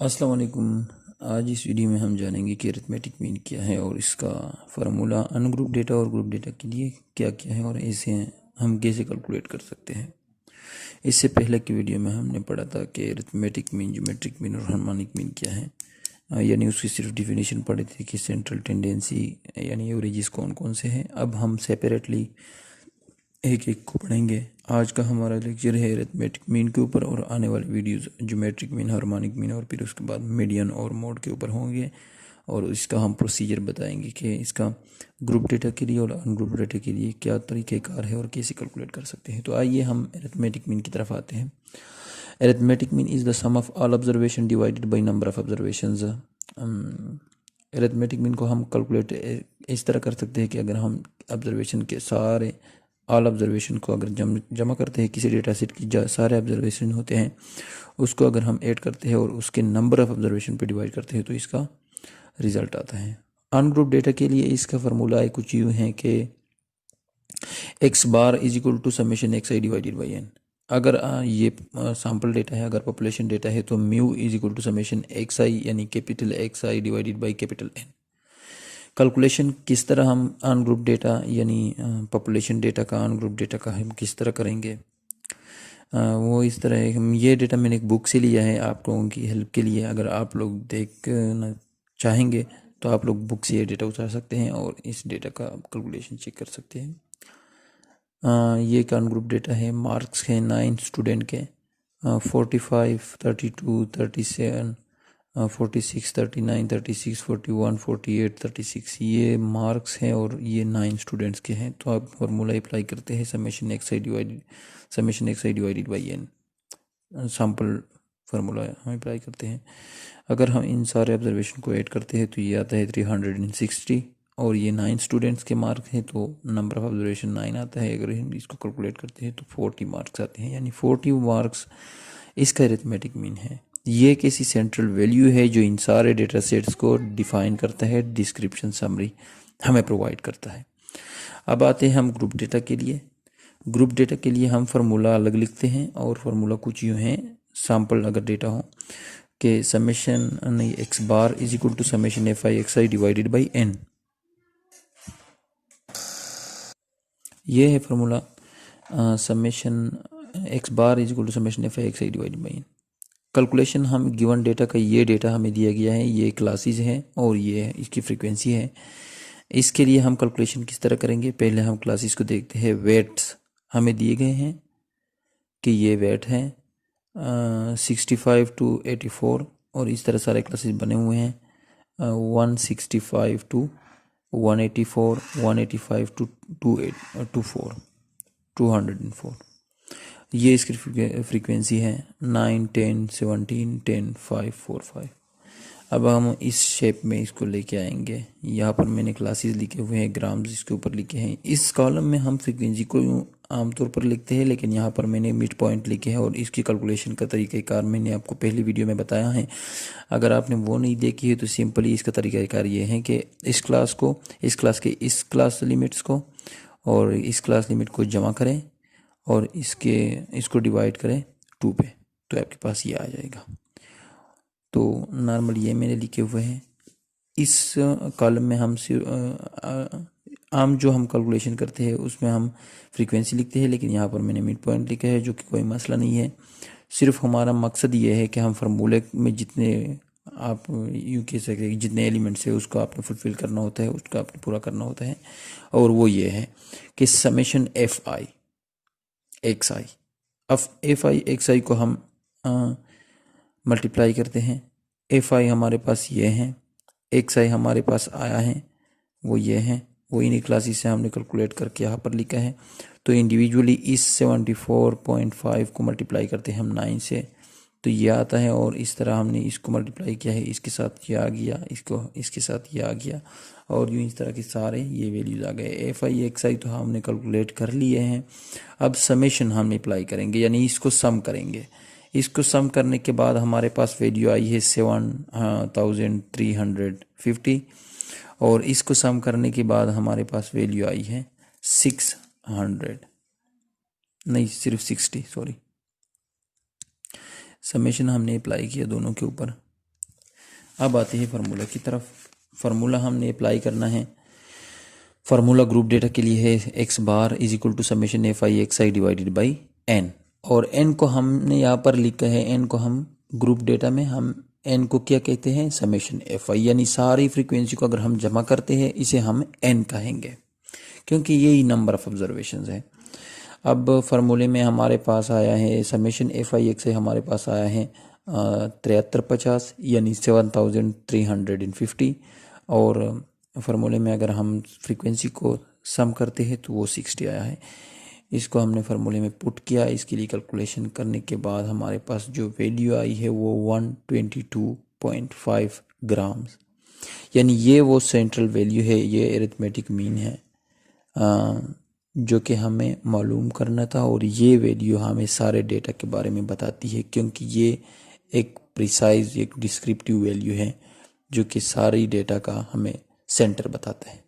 अस्सलाम वालेकुम। आज इस वीडियो में हम जानेंगे कि अरिथमेटिक मीन क्या है और इसका फार्मूला अनग्रुप डेटा और ग्रुप डेटा के लिए क्या क्या है और इसे हम कैसे कैलकुलेट कर सकते हैं। इससे पहले की वीडियो में हमने पढ़ा था कि अरिथमेटिक मीन, ज्योमेट्रिक मीन और हार्मोनिक मीन क्या है, यानी उसकी सिर्फ डिफिनेशन पढ़ी थी कि सेंट्रल टेंडेंसी यानी एवरेजेस कौन कौन से हैं। अब हम सेपरेटली एक एक को पढ़ेंगे। आज का हमारा लेक्चर है अरिथमेटिक मीन के ऊपर और आने वाले videos geometric mean, harmonic mean और फिर उसके बाद मीडियन और मोड के ऊपर होंगे और इसका हम प्रोसीजर बताएंगे कि इसका ग्रुप डेटा के लिए और अनग्रुप डेटा के लिए क्या तरीक़ेकार है और कैसे कैलकुलेट कर सकते हैं। तो आइए हम अरिथमेटिक मीन की तरफ आते हैं। Arithmetic mean is the sum of all observation divided by number of observations. Arithmetic mean को हम कैलकुलेट इस तरह कर सकते हैं कि अगर हम ऑब्जर्वेशन के सारे ऑल ऑब्जर्वेशन को अगर जमा करते हैं, किसी डेटा सेट की सारे ऑब्जर्वेशन होते हैं उसको अगर हम ऐड करते हैं और उसके नंबर ऑफ ऑब्जर्वेशन पे डिवाइड करते हैं तो इसका रिजल्ट आता है। अनग्रुप डेटा के लिए इसका फार्मूला है कुछ यूँ है कि X bar is equal to summation X I divided by N. अगर ये सैम्पल डेटा है, अगर पॉपुलेशन डेटा है तो mu is equal to summation X I यानी capital X I divided by capital N. Calculation किस तरह हम अनग्रुप डेटा यानी पॉपुलेशन डेटा का, अनग्रुप डेटा का हम किस तरह करेंगे, वो इस तरह है। हम ये डेटा मैंने एक बुक से लिया है आप लोगों की हेल्प के लिए। अगर आप लोग देखना चाहेंगे तो आप लोग बुक से ये डेटा उतार सकते हैं और इस डेटा का कैलकुलेशन चेक कर सकते हैं। ये एक अनग्रुप डेटा है। मार्क्स हैं 9 स्टूडेंट के, 45, 32, 37, 46, 39, 36, 41, 48, 36 ये मार्क्स हैं और ये 9 स्टूडेंट्स के हैं। तो आप फार्मूला अप्लाई करते हैं summation X I divided by N, sample formula हम अप्लाई करते हैं। अगर हम इन सारे ऑब्जर्वेशन को ऐड करते हैं तो ये आता है 360 और ये 9 स्टूडेंट्स के मार्क हैं तो नंबर ऑफ ऑब्जर्वेशन 9 आता है। अगर हम इसको कैलकुलेट करते हैं तो 40 मार्क्स आते हैं, यानी 40 मार्क्स इसका अरिथमेटिक मीन है। ये किसी सेंट्रल वैल्यू है जो इन सारे डेटा सेट्स को डिफाइन करता है, डिस्क्रिप्शन समरी हमें प्रोवाइड करता है। अब आते हैं हम ग्रुप डेटा के लिए। ग्रुप डेटा के लिए हम फार्मूला अलग लिखते हैं और फार्मूला कुछ यूँ हैं। सैम्पल अगर डेटा हो कि समेशन नहीं X bar is equal to summation F I X I divided by N, ये है formula. Summation X bar is equal to summation F I X I divided by N. Calculation हम given data का, ये data हमें दिया गया है, ये क्लासेस हैं और ये इसकी फ्रीक्वेंसी है। इसके लिए हम कैलकुलेशन किस तरह करेंगे, पहले हम क्लासेस को देखते हैं। वेट्स हमें दिए गए हैं कि ये वेट है 65 टू 84 और इस तरह सारे क्लासेस बने हुए हैं। 165 टू 184, 185 टू 204 ये इसकी फ्रीक्वेंसी है। 9, 10, 17, 10, 5, 4, 5। अब हम इस शेप में इसको लेके आएंगे। यहाँ पर मैंने क्लासेस लिखे हुए हैं, ग्राम्स इसके ऊपर लिखे हैं। इस कॉलम में हम फ्रीक्वेंसी को आमतौर पर लिखते हैं, लेकिन यहाँ पर मैंने मिड पॉइंट लिखे हैं और इसकी कैलकुलेशन का तरीक़ाकार मैंने आपको पहली वीडियो में बताया है। अगर आपने वो नहीं देखी है तो सिंपली इसका तरीक़ाकार ये है कि इस क्लास के इस क्लास लिमिट्स को और इस क्लास लिमिट को जमा करें और इसको डिवाइड करें 2 पे, तो आपके पास ये आ जाएगा। तो नॉर्मल ये मैंने लिखे हुए हैं। इस कॉलम में हम आम जो हम कैलकुलेशन करते हैं उसमें हम फ्रीक्वेंसी लिखते हैं, लेकिन यहाँ पर मैंने मिड पॉइंट लिखा है जो कि कोई मसला नहीं है। सिर्फ हमारा मकसद ये है कि हम फार्मूले में जितने आप यूँ कह सकते हैं जितने एलिमेंट्स है उसको आपने फुलफ़िल करना होता है, उसका आपने पूरा करना होता है। और वो ये है कि समेशन एफ आई एक्स आई, अब एफ आई एक्स आई को हम मल्टीप्लाई करते हैं। एफ आई हमारे पास ये है, एक्स आई हमारे पास आया है, वो ये है, वो इन्हीं क्लासेस से हमने कैलकुलेट करके यहाँ पर लिखा है। तो इंडिविजुअली इस 74.5 को मल्टीप्लाई करते हैं हम 9 से, तो ये आता है और इस तरह हमने इसको मल्टीप्लाई किया है, इसके साथ ये आ गया, इसको इसके साथ ये आ गया और यूँ इस तरह के सारे ये वैल्यूज़ आ गए। एफ आई एक्स आई तो हमने कैलकुलेट कर लिए हैं। अब समेशन हम अप्लाई करेंगे, यानी इसको सम करेंगे। इसको सम करने के बाद हमारे पास वैल्यू आई है 7350 और इसको सम करने के बाद हमारे पास वैल्यू आई है 600, नहीं सिर्फ 60, सॉरी। समेशन हमने अप्लाई किया दोनों के ऊपर अब आते हैं फार्मूला की तरफ। फार्मूला हमने अप्लाई करना है। फार्मूला ग्रुप डेटा के लिए है X bar is equal to summation F I X I divided by N, और एन को हमने यहाँ पर लिखा है, एन को हम ग्रुप डेटा में हम एन को क्या कहते हैं, समेशन एफ आई, यानी सारी फ्रीक्वेंसी को अगर हम जमा करते हैं इसे हम एन कहेंगे, क्योंकि यही नंबर ऑफ ऑब्जर्वेशन है। अब फार्मूले में हमारे पास आया है समेशन एफ आई एक्स, हमारे पास आया है 7350 यानी 7350, और फार्मूले में अगर हम फ्रीक्वेंसी को सम करते हैं तो वो 60 आया है। इसको हमने फार्मूले में पुट किया, इसके लिए कैलकुलेशन करने के बाद हमारे पास जो वैल्यू आई है वो 122.5 ग्राम्स, यानी ये वो सेंट्रल वैल्यू है, ये एरिथमेटिक मीन है जो कि हमें मालूम करना था, और ये वैल्यू हमें सारे डेटा के बारे में बताती है, क्योंकि ये एक प्रिसाइज एक डिस्क्रिप्टिव वैल्यू है जो कि सारी डेटा का हमें सेंटर बताता है।